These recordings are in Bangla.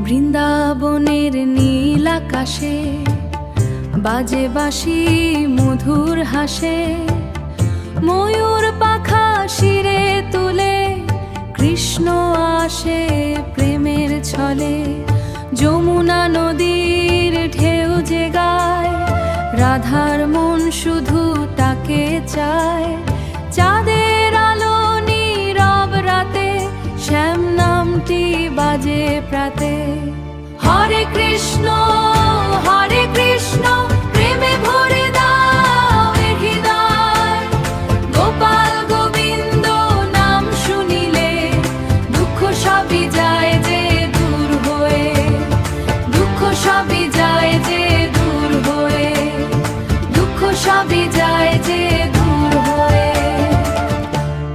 বৃন্দাবনের নীল আকাশে বাজে বাঁশি মধুর হাসে, ময়ূর পাখা শিরে তুলে কৃষ্ণ আসে প্রেমের ছলে। যমুনা নদীর ঢেউ যে গায়, রাধার মন শুধু তাকে চায়। চাঁদের আলো নীরব রাতে, শ্যাম নামটি বাজে প্রাতে। হরে কৃষ্ণ হরে কৃষ্ণ, প্রেমে ভরে দাও এ হৃদয়। গোপাল গোবিন্দ নাম শুনিলে দুঃখ সবই যায় যে দূর হয়ে, দুঃখ সবই যায় যে দূর হয়ে, দুঃখ সবই যায় যে দূর হয়ে।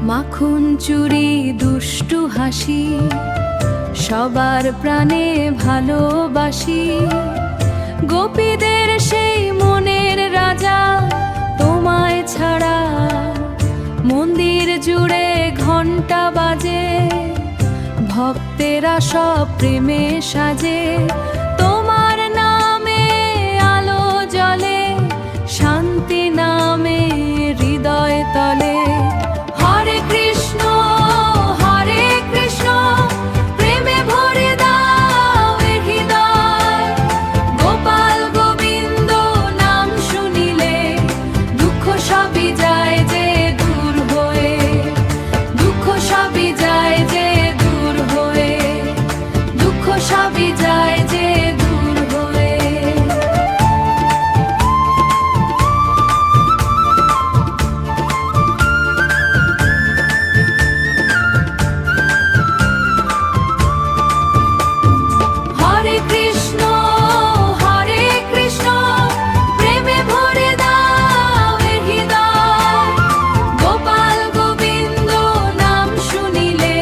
মাখন চুরি দুষ্টু হাসি, সবার প্রাণে ভালোবাসি। গোপীদের সেই মনের রাজা, তোমায় ছাড়া মন্দির জুড়ে ঘণ্টা বাজে। ভক্তেরা সব প্রেমে সাজে, তোমার নামে আলো জ্বলে, শান্তি নামে হৃদয় তলে। হরে কৃষ্ণ হরে কৃষ্ণ, প্রেমে ভরে দাও এ হৃদয়। গোপাল গোবিন্দ নাম শুনিলে দুঃখ সবই যায় যে দূর হয়ে, দুঃখ সবই যায় যে দূর হয়ে, দুঃখ সবই যায় যে দূর হয়ে। হরে কৃষ্ণ হরে কৃষ্ণ, প্রেমে ভরে দাও এ হৃদয়। গোপাল গোবিন্দ নাম শুনিলে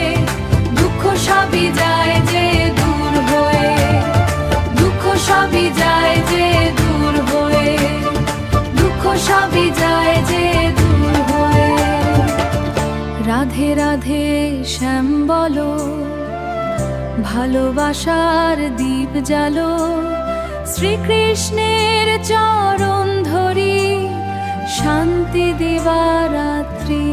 দুঃখ সবই যায় যে দূর হয়ে, দুঃখ সবই যায় যে দূর হয়ে, দুঃখ সবই যায় যে দূর হয়ে। রাধে রাধে শ্যাম বলো, ভালোবাসার দীপ জ্বালো। শ্রীকৃষ্ণের চরণ ধরি, শান্তি দিবারাত্রি।